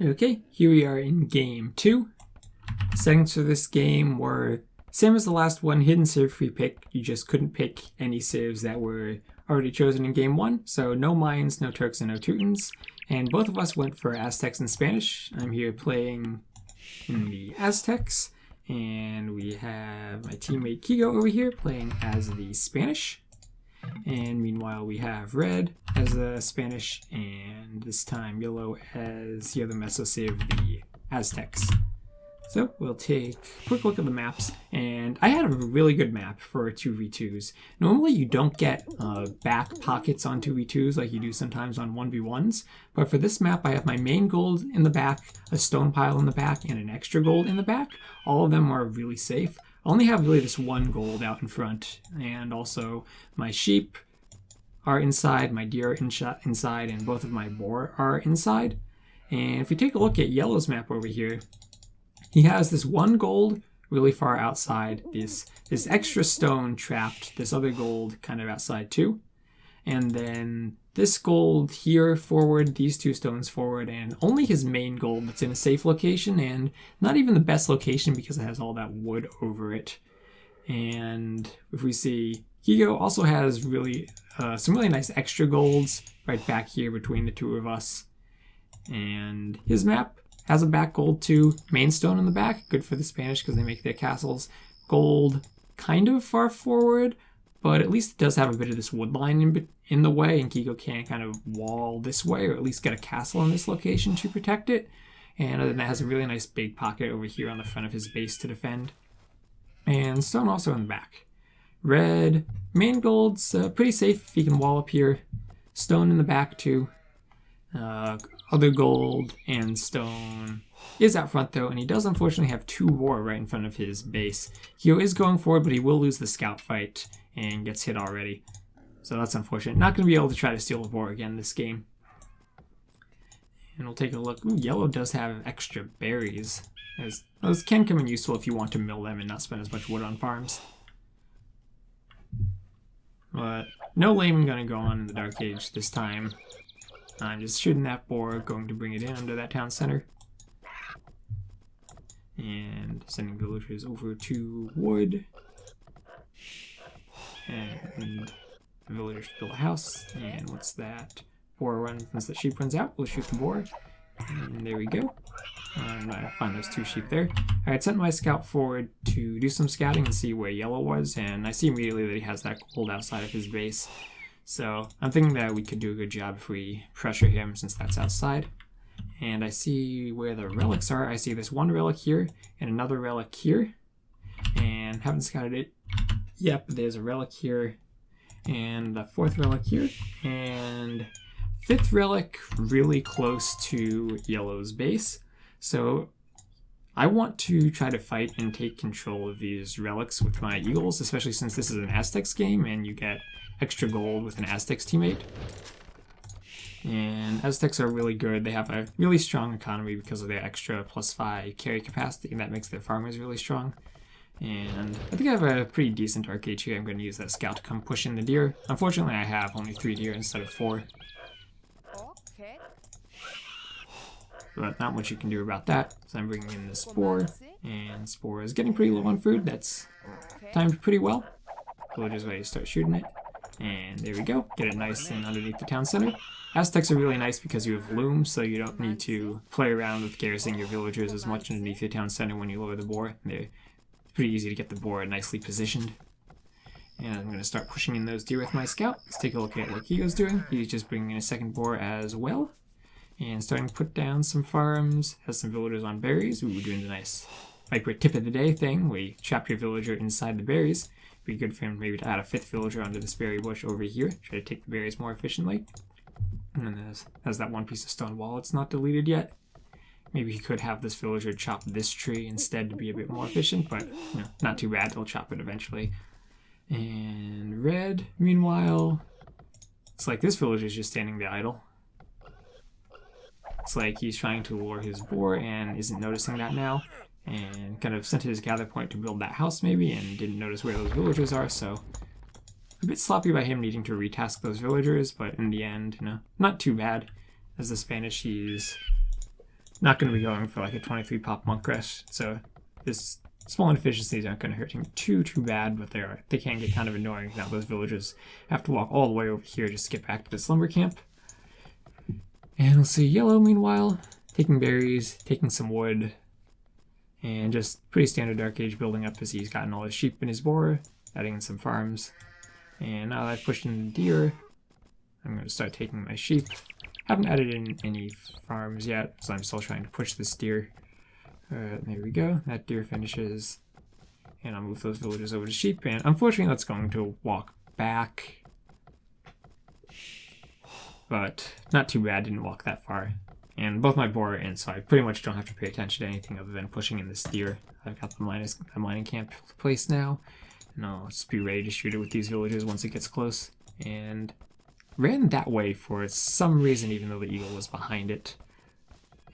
Okay, here we are in game 2. Settings for this game were same as the last one, hidden serve free pick. You just couldn't pick any serves that were already chosen in game 1. So no Mayans, no Turks, and no Teutons. And both of us went for Aztecs and Spanish. I'm here playing in the Aztecs. And we have my teammate Kig0 over here playing as the Spanish. And meanwhile we have red as the Spanish, and this time yellow as the other Meso save the Aztecs. So we'll take a quick look at the maps, and I had a really good map for 2v2s. Normally you don't get back pockets on 2v2s like you do sometimes on 1v1s, but for this map I have my main gold in the back, a stone pile in the back, and an extra gold in the back. All of them are really safe. I only have really this one gold out in front, and also my sheep are inside, my deer are inside, and both of my boar are inside. And if we take a look at yellow's map over here, he has this one gold really far outside, this extra stone trapped, this other gold kind of outside too, and then this gold here forward, these two stones forward, and only his main gold that's in a safe location, and not even the best location because it has all that wood over it. And if we see, Kig0 also has really some really nice extra golds right back here between the two of us. And his map has a back gold too, main stone in the back, good for the Spanish because they make their castles. Gold kind of far forward, but at least it does have a bit of this wood line in the way, and Kig0 can kind of wall this way, or at least get a castle in this location to protect it. And other than that, has a really nice big pocket over here on the front of his base to defend. And stone also in the back. Red, main gold's pretty safe if he can wall up here. Stone in the back too. Other gold and stone is out front though, and he does unfortunately have 2 war right in front of his base. Kig0 is going forward, but he will lose the scout fight and gets hit already. So that's unfortunate. Not going to be able to try to steal the war again this game. And we'll take a look. Ooh, yellow does have extra berries. Those can come in useful if you want to mill them and not spend as much wood on farms. But no lame going to go on in the Dark Age this time. I'm just shooting that boar, going to bring it in under that town center. And sending villagers over to wood. And the villagers build a house. And what's that? Boar runs, once the sheep runs out, we'll shoot the boar. And there we go. And I find those 2 sheep there. Alright, sent my scout forward to do some scouting and see where yellow was. And I see immediately that he has that gold outside of his base. So I'm thinking that we could do a good job if we pressure him since that's outside. And I see where the relics are. I see this one relic here and another relic here. And haven't scouted it. Yep, there's a relic here and the 4th relic here. And 5th relic really close to yellow's base. So I want to try to fight and take control of these relics with my eagles, especially since this is an Aztecs game and you get extra gold with an Aztecs teammate. And Aztecs are really good. They have a really strong economy because of their extra +5 carry capacity, and that makes their farmers really strong. And I think I have a pretty decent arcade here. I'm going to use that scout to come push in the deer. Unfortunately, I have only 3 deer instead of 4. But not much you can do about that. So I'm bringing in the Spore, and Spore is getting pretty low on food. That's timed pretty well. Villagers ready to start shooting it. And there we go. Get it nice and underneath the town center. Aztecs are really nice because you have looms, so you don't need to play around with garrisoning your villagers as much underneath the town center when you lower the boar. It's pretty easy to get the boar nicely positioned. And I'm going to start pushing in those deer with my scout. Let's take a look at what Kig0's doing. He's just bringing in a 2nd boar as well. And starting to put down some farms. Has some villagers on berries. Ooh, doing the nice micro tip of the day thing where you trap your villager inside the berries. Be good for him maybe to add a 5th villager onto this berry bush over here. Try to take the berries more efficiently. And then there's that one piece of stone wall it's not deleted yet. Maybe he could have this villager chop this tree instead to be a bit more efficient, but you know, not too bad. He'll chop it eventually. And red, meanwhile, it's like this villager's just standing there idle. It's like he's trying to lure his boar and isn't noticing that now. And kind of sent his gather point to build that house maybe and didn't notice where those villagers are, so a bit sloppy by him needing to retask those villagers, but in the end, you know, not too bad. As the Spanish, he's not going to be going for like a 23 pop monk rush, so this small inefficiencies aren't going to hurt him too bad, but they can get kind of annoying. Now those villagers have to walk all the way over here just to get back to the slumber camp. And we'll see yellow, meanwhile, taking berries, taking some wood, and just pretty standard Dark Age building up as he's gotten all his sheep in his boar, adding in some farms. And now that I've pushed in the deer, I'm going to start taking my sheep. Haven't added in any farms yet, so I'm still trying to push this deer. There we go. That deer finishes. And I'll move those villagers over to sheep. And unfortunately, that's going to walk back. But not too bad, didn't walk that far. And both my boar are in, so I pretty much don't have to pay attention to anything other than pushing in this deer. I've got the mining camp placed now. And I'll just be ready to shoot it with these villagers once it gets close. And ran that way for some reason, even though the eagle was behind it.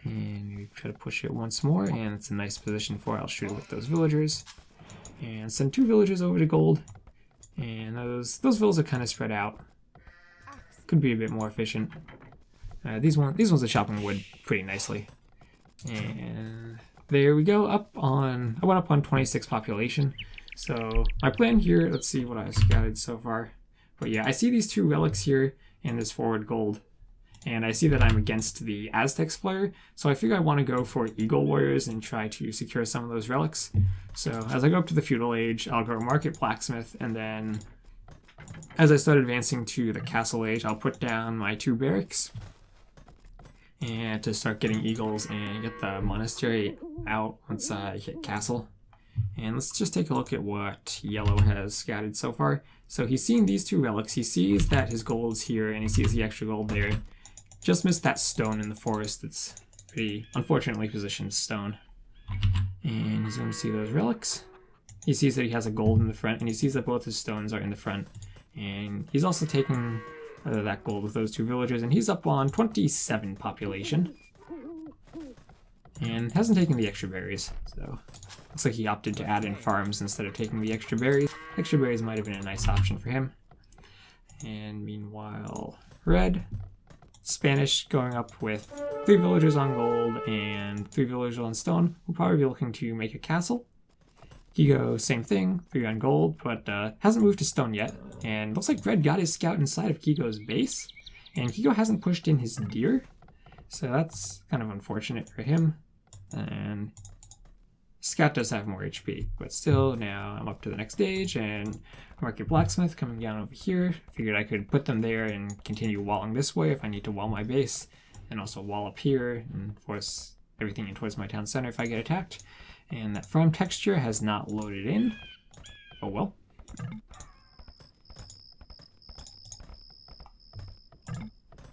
And we try to push it once more, and it's a nice position for it. I'll shoot it with those villagers. And send 2 villagers over to gold. And those villas are kind of spread out. Could be a bit more efficient. These ones are chopping wood pretty nicely. And there we go. I went up on 26 population. So my plan here, let's see what I've scouted so far. But yeah, I see these 2 relics here and this forward gold. And I see that I'm against the Aztecs player, so I figure I want to go for Eagle Warriors and try to secure some of those relics. So as I go up to the Feudal Age, I'll go Market Blacksmith, and then as I start advancing to the Castle Age, I'll put down my 2 barracks and to start getting eagles and get the monastery out once I hit Castle. And let's just take a look at what Yellow has scouted so far. So he's seeing these 2 relics. He sees that his gold's here, and he sees the extra gold there. Just missed that stone in the forest. It's pretty unfortunately positioned stone. And he's going to see those relics. He sees that he has a gold in the front, and he sees that both his stones are in the front. And he's also taking that gold with those 2 villagers, and he's up on 27 population. And hasn't taken the extra berries, so looks like he opted to add in farms instead of taking the extra berries. Extra berries might have been a nice option for him. And meanwhile, red. Spanish going up with 3 villagers on gold and 3 villagers on stone. We'll probably be looking to make a castle. Kig0, same thing, 3 on gold, but hasn't moved to stone yet. And looks like red got his scout inside of Kig0's base. And Kig0 hasn't pushed in his deer, so that's kind of unfortunate for him. And scout does have more HP, but still now I'm up to the next stage, and Market Blacksmith coming down over here. Figured I could put them there and continue walling this way if I need to wall my base, and also wall up here and force everything in towards my town center if I get attacked. And that farm texture has not loaded in. Oh well.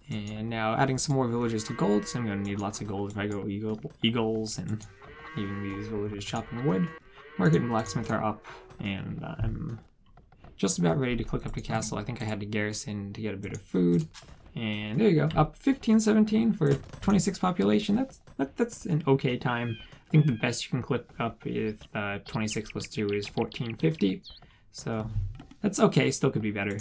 And now adding some more villagers to gold, so I'm going to need lots of gold if I go eagles and even these villagers chopping wood. Market and Blacksmith are up, and I'm just about ready to click up to Castle. I think I had to garrison to get a bit of food. And there you go, up 15-17 for 26 population. That's an okay time. I think the best you can click up if 26 plus 2 is 1450. So that's okay, still could be better.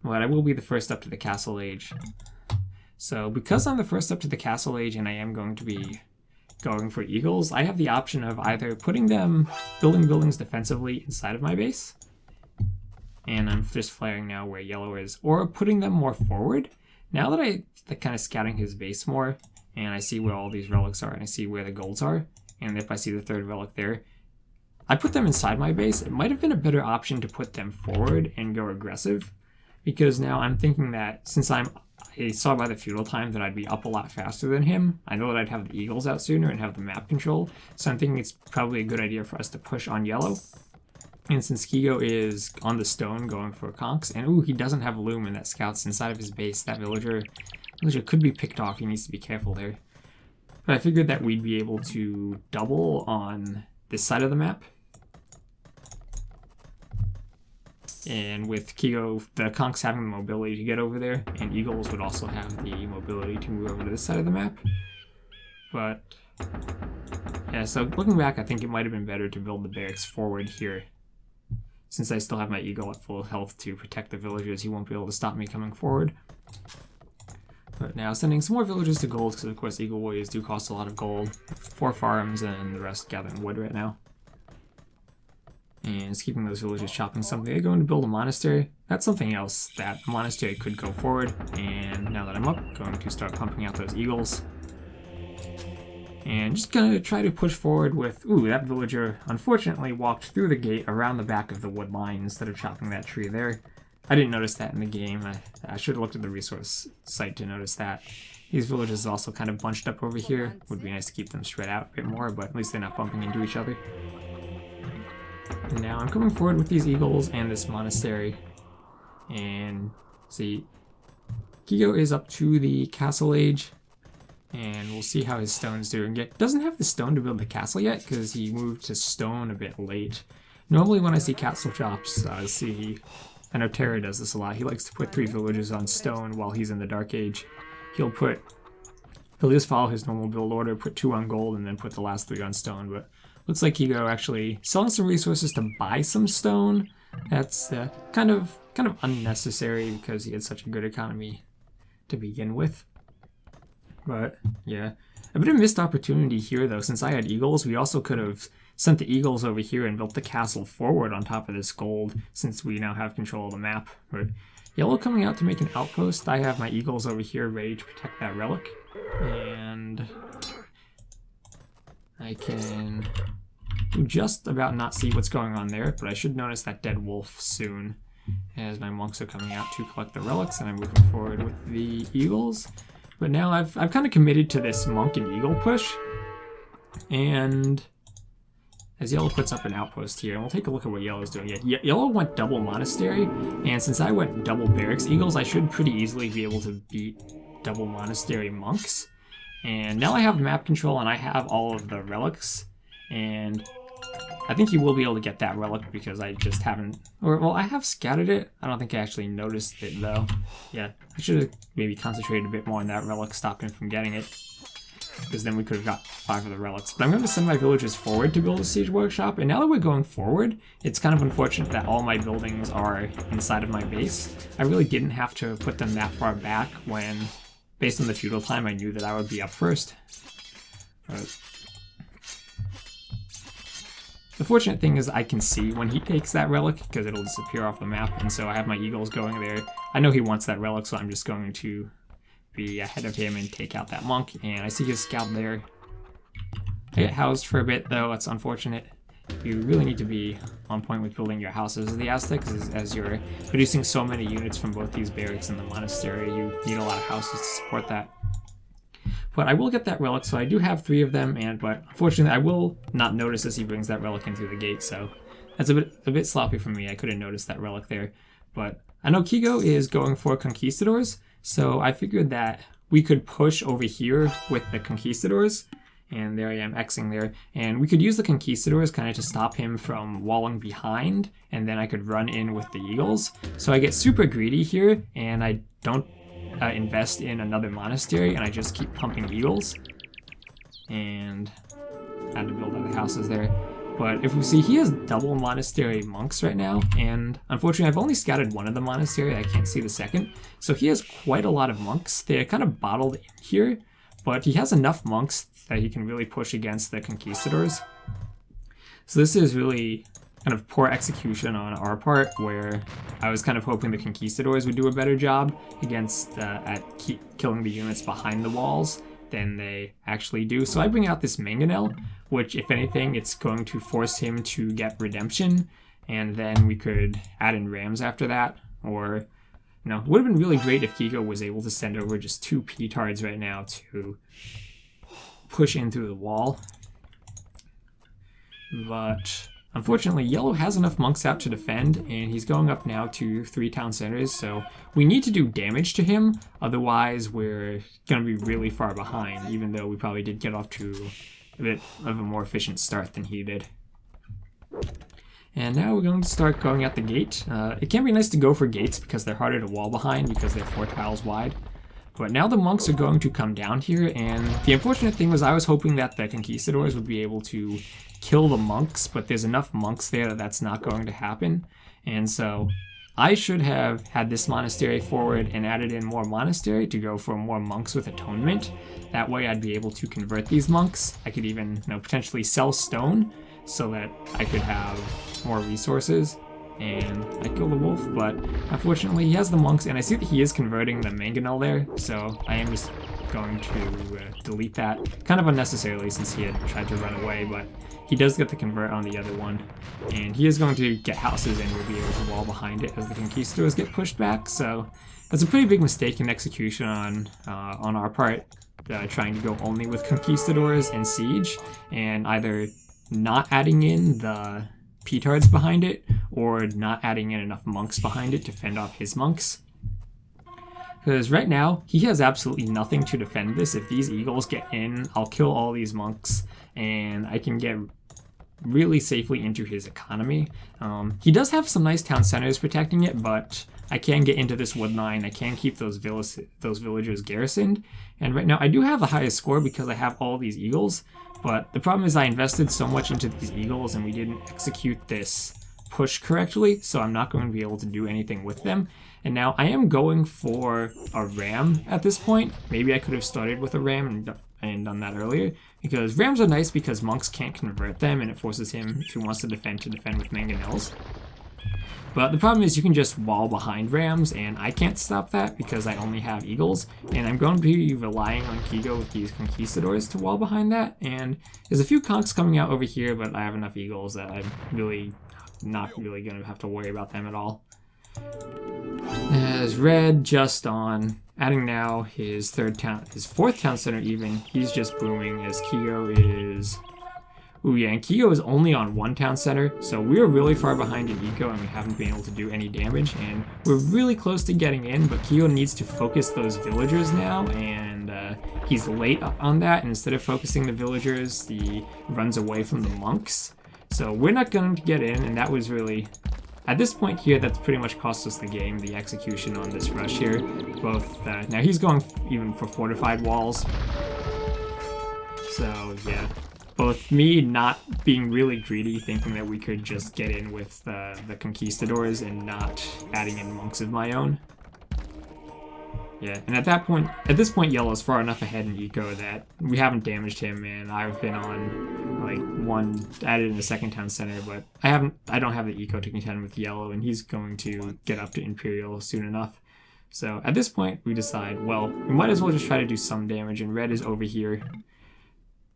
But I will be the first up to the Castle Age. So because I'm the first up to the Castle Age and I am going to be going for eagles, I have the option of either putting them, building buildings defensively inside of my base, and I'm just flaring now where yellow is, or putting them more forward. Now that I'm kind of scouting his base more, and I see where all these relics are, and I see where the golds are, and if I see the 3rd relic there, I put them inside my base. It might have been a better option to put them forward and go aggressive, because now I'm thinking that since I saw by the feudal time that I'd be up a lot faster than him, I know that I'd have the eagles out sooner and have the map control, so I'm thinking it's probably a good idea for us to push on yellow. And since Kig0 is on the stone going for conks, and ooh, he doesn't have loom and that scout's inside of his base, that villager could be picked off. He needs to be careful there. But I figured that we'd be able to double on this side of the map. And with Kig0, the conks having the mobility to get over there, and eagles would also have the mobility to move over to this side of the map. But yeah, so looking back, I think it might have been better to build the barracks forward here. Since I still have my eagle at full health to protect the villagers, he won't be able to stop me coming forward. But now sending some more villagers to gold, because of course Eagle Warriors do cost a lot of gold. 4 farms and the rest gathering wood right now. And just keeping those villagers chopping something. They're going to build a monastery. That's something else that a monastery could go forward. And now that I'm up, going to start pumping out those eagles. And just gonna try to push forward with, ooh, that villager unfortunately walked through the gate around the back of the wood line instead of chopping that tree there. I didn't notice that in the game. I should have looked at the resource site to notice that. These villagers also kind of bunched up over here. Would be nice to keep them spread out a bit more, but at least they're not bumping into each other. And now I'm coming forward with these eagles and this monastery. And see, Kig0 is up to the castle age. And we'll see how his stone's doing. It doesn't have the stone to build the castle yet because he moved to stone a bit late. Normally when I see castle chops, I know Terra does this a lot. He likes to put 3 villages on stone while he's in the Dark Age. He'll just follow his normal build order, put 2 on gold, and then put the last 3 on stone. But looks like Kig0 actually selling some resources to buy some stone. That's kind of unnecessary because he had such a good economy to begin with. But yeah, a bit of a missed opportunity here though. Since I had eagles, we also could have sent the eagles over here and built the castle forward on top of this gold, since we now have control of the map. But yellow coming out to make an outpost. I have my eagles over here ready to protect that relic. And I can just about not see what's going on there, but I should notice that dead wolf soon, as my monks are coming out to collect the relics, and I'm moving forward with the eagles. But now I've kind of committed to this monk and eagle push, and as yellow puts up an outpost here, and we'll take a look at what yellow's doing. Yeah, yellow went double monastery, and since I went double barracks eagles, I should pretty easily be able to beat double monastery monks. And now I have map control and I have all of the relics, and I think he will be able to get that relic because I just haven't, well, I have scattered it. I don't think I actually noticed it though. Yeah, I should have maybe concentrated a bit more on that relic, stopped him from getting it, because then we could have got 5 of the relics. But I'm going to send my villagers forward to build a siege workshop, and now that we're going forward, it's kind of unfortunate that all my buildings are inside of my base. I really didn't have to put them that far back when, based on the feudal time, I knew that I would be up first. But the fortunate thing is I can see when he takes that relic, because it'll disappear off the map, and so I have my eagles going there. I know he wants that relic, so I'm just going to be ahead of him and take out that monk, and I see his scout there. I get housed for a bit though, it's unfortunate. You really need to be on point with building your houses as the Aztecs, as you're producing so many units from both these barracks and the monastery. You need a lot of houses to support that. But I will get that relic, so I do have 3 of them, but unfortunately I will not notice as he brings that relic in through the gate, so that's a bit sloppy for me. I couldn't notice that relic there. But I know Kig0 is going for conquistadors, so I figured that we could push over here with the conquistadors, and there I am Xing there, and we could use the conquistadors kind of to stop him from walling behind, and then I could run in with the eagles. So I get super greedy here, and I don't invest in another monastery, and I just keep pumping eagles, and I had to build other houses there. But if we see, he has double monastery monks right now, and unfortunately I've only scouted one of the monastery, I can't see the second, so he has quite a lot of monks. They're kind of bottled in here, but he has enough monks that he can really push against the conquistadors. So this is really kind of poor execution on our part, where I was kind of hoping the conquistadors would do a better job against killing the units behind the walls than they actually do. So I bring out this mangonel, which if anything, it's going to force him to get redemption, and then we could add in rams after that. Or, it would have been really great if Kig0 was able to send over just 2 petards right now to push in through the wall. But unfortunately, yellow has enough monks out to defend, and he's going up now to 3 town centers, so we need to do damage to him, otherwise we're going to be really far behind, even though we probably did get off to a bit of a more efficient start than he did. And now we're going to start going at the gate. It can be nice to go for gates because they're harder to wall behind because they're 4 tiles wide. But now the monks are going to come down here, and the unfortunate thing was I was hoping that the conquistadors would be able to kill the monks, but there's enough monks there that that's not going to happen. And so I should have had this monastery forward and added in more monastery to go for more monks with atonement. That way I'd be able to convert these monks. I could even, you know, potentially sell stone so that I could have more resources. And I kill the wolf, but unfortunately he has the monks, and I see that he is converting the mangonel there, so I am just going to delete that, kind of unnecessarily since he had tried to run away, but he does get the convert on the other one, and he is going to get houses and will be able to wall behind it as the conquistadors get pushed back. So that's a pretty big mistake in execution on our part, trying to go only with conquistadors and siege, and either not adding in the petards behind it or not adding in enough monks behind it to fend off his monks. Because right now, he has absolutely nothing to defend this. If these eagles get in, I'll kill all these monks, and I can get really safely into his economy. He does have some nice town centers protecting it, but I can get into this wood line. I can keep those villagers garrisoned. And right now, I do have the highest score because I have all these eagles, but the problem is I invested so much into these eagles, and we didn't execute this push correctly, so I'm not going to be able to do anything with them. And now I am going for a ram at this point. Maybe I could have started with a ram and done that earlier, because rams are nice because monks can't convert them, and it forces him, if he wants to defend with mangonels. But the problem is you can just wall behind rams, and I can't stop that because I only have eagles, and I'm going to be relying on Kig0 with these conquistadors to wall behind that. And there's a few conks coming out over here, but I have enough eagles that I'm really not really going to have to worry about them at all. As Red just on adding now his fourth town center even, he's just booming as Kig0 is... Ooh yeah, and Kig0 is only on one town center, so we're really far behind in eco and we haven't been able to do any damage, and we're really close to getting in, but Kig0 needs to focus those villagers now, and he's late on that, and instead of focusing the villagers, he runs away from the monks. So we're not going to get in, and that was really... At this point here, that's pretty much cost us the game, the execution on this rush here. Both, now he's going even for fortified walls. So yeah, both me not being really greedy, thinking that we could just get in with the conquistadors and not adding in monks of my own. Yeah, and at this point, Yellow's far enough ahead in eco that we haven't damaged him, and I've been on like added in the second town center, but I don't have the eco to contend with Yellow, and he's going to get up to Imperial soon enough. So at this point, we decide, well, we might as well just try to do some damage, and Red is over here.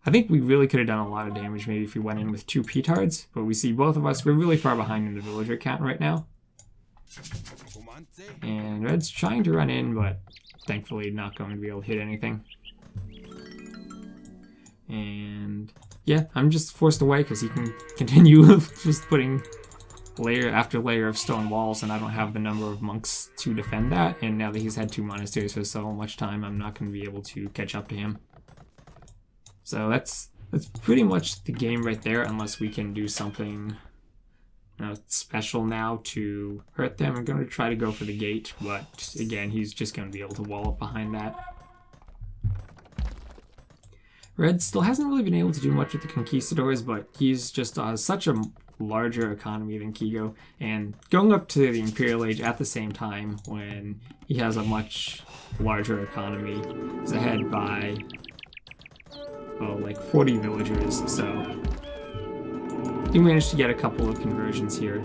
I think we really could have done a lot of damage maybe if we went in with 2 petards, but we see both of us, we're really far behind in the villager count right now. And Red's trying to run in, but thankfully not going to be able to hit anything. And yeah, I'm just forced away because he can continue just putting layer after layer of stone walls, and I don't have the number of monks to defend that. And now that he's had 2 monasteries for so much time, I'm not going to be able to catch up to him. So that's pretty much the game right there, unless we can do something special now to hurt them. I'm going to try to go for the gate, but again, he's just going to be able to wall up behind that. Red still hasn't really been able to do much with the conquistadors, but he's just such a larger economy than Kig0, and going up to the Imperial Age at the same time when he has a much larger economy is ahead by, well, like 40 villagers, so he managed to get a couple of conversions here,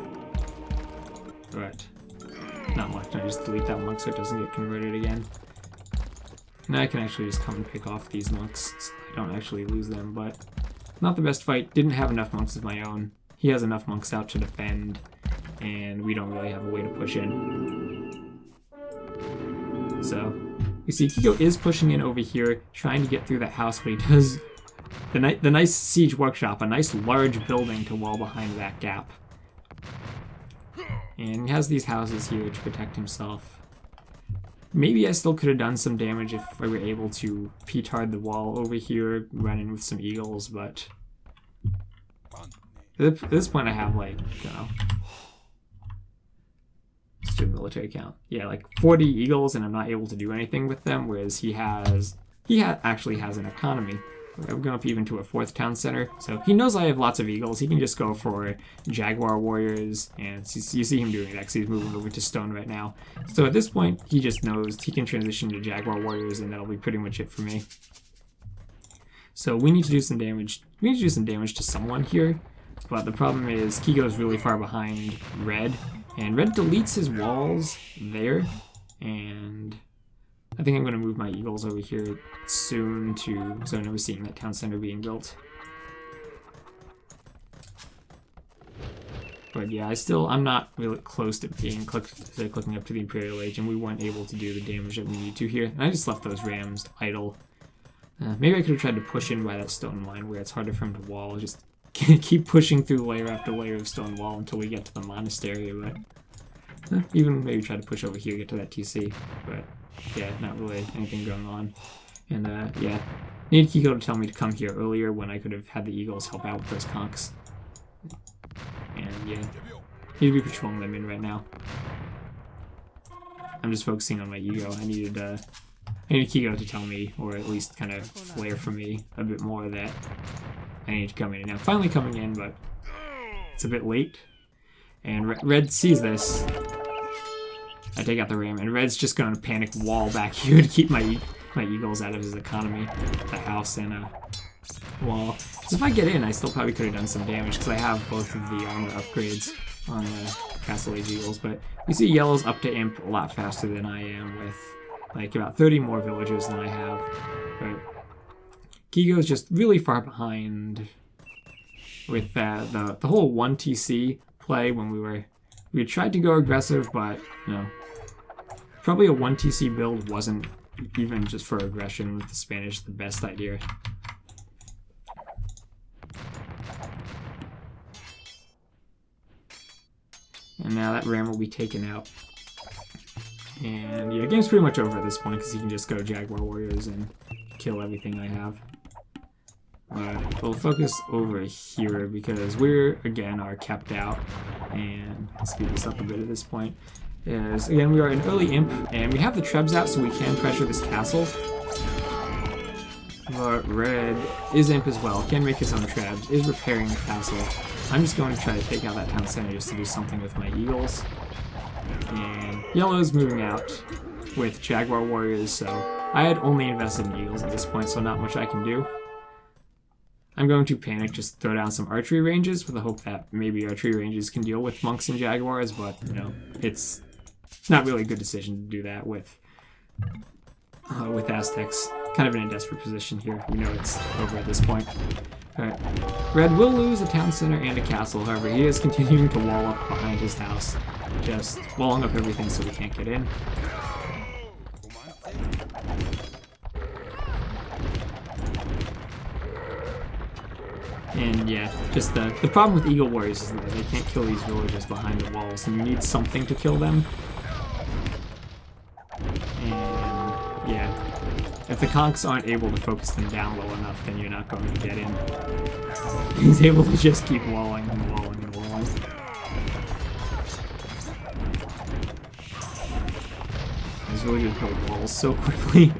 but not much. I just delete that monk so it doesn't get converted again. Now I can actually just come and pick off these monks so I don't actually lose them, but not the best fight. Didn't have enough monks of my own. He has enough monks out to defend, and we don't really have a way to push in. So, you see Kig0 is pushing in over here, trying to get through that house, but he does the nice siege workshop, a nice large building to wall behind that gap. And he has these houses here to protect himself. Maybe I still could have done some damage if I were able to petard the wall over here, run in with some eagles, but at this point I have like, I don't know, let's do military count. Yeah, like 40 eagles, and I'm not able to do anything with them, whereas he actually has an economy. I'm going up even to a 4th town center. So he knows I have lots of eagles. He can just go for Jaguar Warriors, and you see him doing it because he's moving over to stone right now. So at this point, he just knows he can transition to Jaguar Warriors, and that'll be pretty much it for me. So we need to do some damage. We need to do some damage to someone here, but the problem is Kig0 is really far behind Red, and Red deletes his walls there, and I think I'm going to move my eagles over here soon so I'm never seeing that town center being built. But yeah, I'm not really close to being clicking up to the Imperial Age, and we weren't able to do the damage that we need to here. And I just left those rams idle. Maybe I could have tried to push in by that stone line where it's harder for him to wall. Just keep pushing through layer after layer of stone wall until we get to the monastery. But even maybe try to push over here, get to that TC. But yeah, not really anything going on. And yeah, needed Kig0 to tell me to come here earlier when I could have had the eagles help out with those conks. And yeah, need to be patrolling them in right now. I'm just focusing on my ego. I needed Kig0 to tell me, or at least kind of flare for me a bit more that I need to come in. And now finally coming in, but it's a bit late. And Red sees this. I take out the ram, and Red's just going to panic wall back here to keep my eagles out of his economy, the house and a wall. So if I get in, I still probably could have done some damage because I have both of the armor upgrades on the Castle Age eagles. But we see Yellow's up to imp a lot faster than I am, with like about 30 more villagers than I have. But Kig0 is just really far behind with the whole 1TC play when we tried to go aggressive, but you know, probably a 1TC build wasn't, even just for aggression with the Spanish, the best idea. And now that ram will be taken out. And yeah, game's pretty much over at this point because you can just go Jaguar Warriors and kill everything I have. We'll focus over here because again, are kept out. And let's speed this up a bit at this point. Again, we are an early imp, and we have the trebs out so we can pressure this castle. But Red is imp as well, can make his own trebs, is repairing the castle. I'm just going to try to take out that town center just to do something with my eagles. And Yellow's moving out with Jaguar Warriors, so I had only invested in eagles at this point, so not much I can do. I'm going to panic, just throw down some archery ranges with the hope that maybe archery ranges can deal with monks and jaguars, but you know, it's not really a good decision to do that with Aztecs. Kind of in a desperate position here. We know it's over at this point. Alright. Red will lose a town center and a castle, however, he is continuing to wall up behind his house. Just walling up everything so we can't get in. And yeah, just the problem with Eagle Warriors is that they can't kill these villagers behind the walls, and you need something to kill them. And yeah, if the conks aren't able to focus them down low enough, then you're not going to get in. He's able to just keep walling and walling and walling. He's really good to build walls so quickly.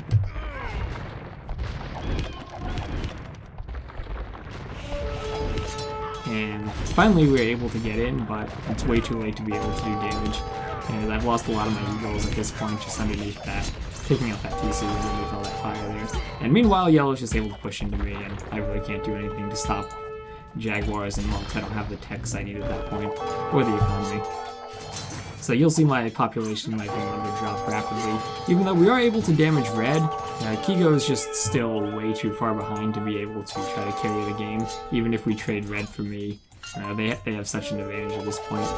And finally we were able to get in, but it's way too late to be able to do damage. And I've lost a lot of my eagles at this point just underneath that, taking out that TC underneath all that fire there. And meanwhile, Yellow's just able to push into me, and I really can't do anything to stop jaguars and monks. I don't have the techs I need at that point, or the economy. So you'll see my population might be able to drop rapidly. Even though we are able to damage red, Kig0 is just still way too far behind to be able to try to carry the game. Even if we trade red for me, they have such an advantage at this point.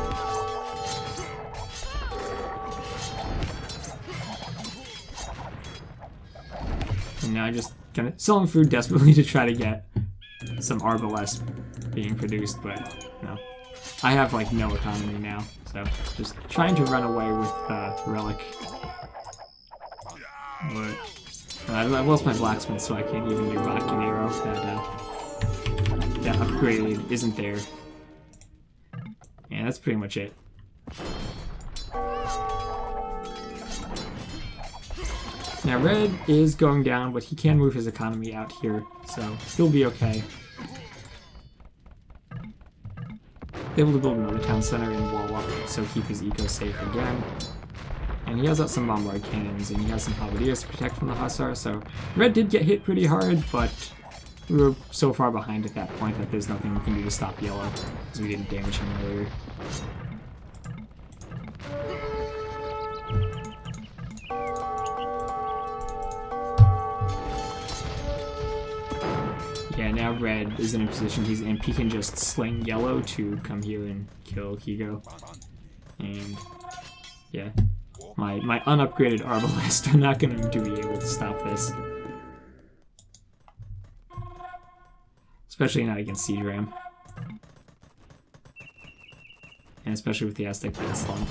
And now I'm just kind of selling food desperately to try to get some Arbalest being produced, but no. I have like no economy now, so just trying to run away with Relic. But I've lost my blacksmith, so I can't even do rock and arrow. That upgrade isn't there. And that's pretty much it. Now red is going down, but he can move his economy out here, so still be okay. Able to build another town center and wall up, so keep his eco safe again. And he has out some bombard cannons, and he has some halberdiers to protect from the hussar, so red did get hit pretty hard, but we were so far behind at that point that there's nothing we can do to stop yellow, because we didn't damage him earlier. Yeah, now red is in a position he's in. He can just sling yellow to come here and kill Kig0. And yeah, my unupgraded arbalest are not going to be able to stop this. Especially not against Siege Ram. And especially with the Aztec being slung.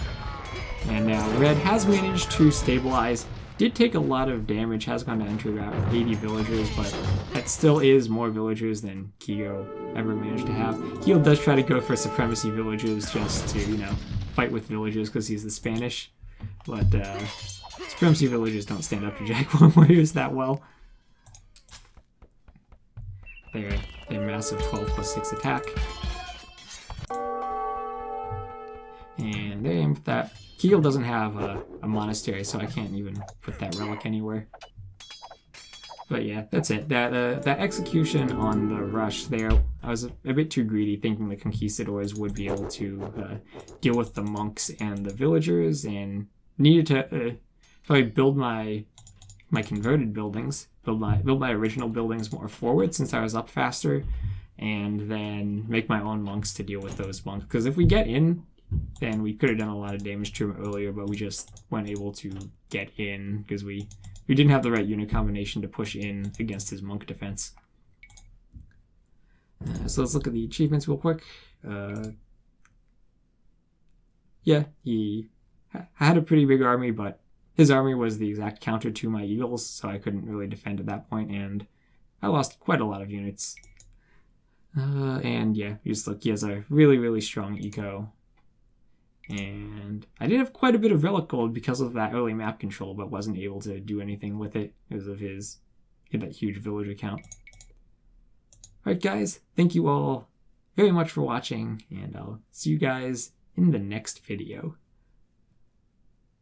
And now red has managed to stabilize. Did take a lot of damage, has gone down to about 80 villagers, but that still is more villagers than Kig0 ever managed to have. Kig0 does try to go for supremacy villagers just to, you know, fight with villagers because he's the Spanish. But supremacy villagers don't stand up to Jaguar warriors that well. They're massive 12+6 attack. And they aim with that. Kig0 doesn't have a monastery, so I can't even put that relic anywhere. But yeah, that's it. That execution on the rush there, I was a bit too greedy, thinking the conquistadors would be able to deal with the monks and the villagers, and needed to probably build my converted buildings, build my original buildings more forward since I was up faster, and then make my own monks to deal with those monks. Because if we get in, then we could have done a lot of damage to him earlier, but we just weren't able to get in because we didn't have the right unit combination to push in against his monk defense. So let's look at the achievements real quick. Yeah, he had a pretty big army, but his army was the exact counter to my eagles, so I couldn't really defend at that point, and I lost quite a lot of units. And yeah, you just look, he has a really, really strong eco. And I did have quite a bit of relic gold because of that early map control, but wasn't able to do anything with it because of that huge villager count. Alright guys, thank you all very much for watching, and I'll see you guys in the next video.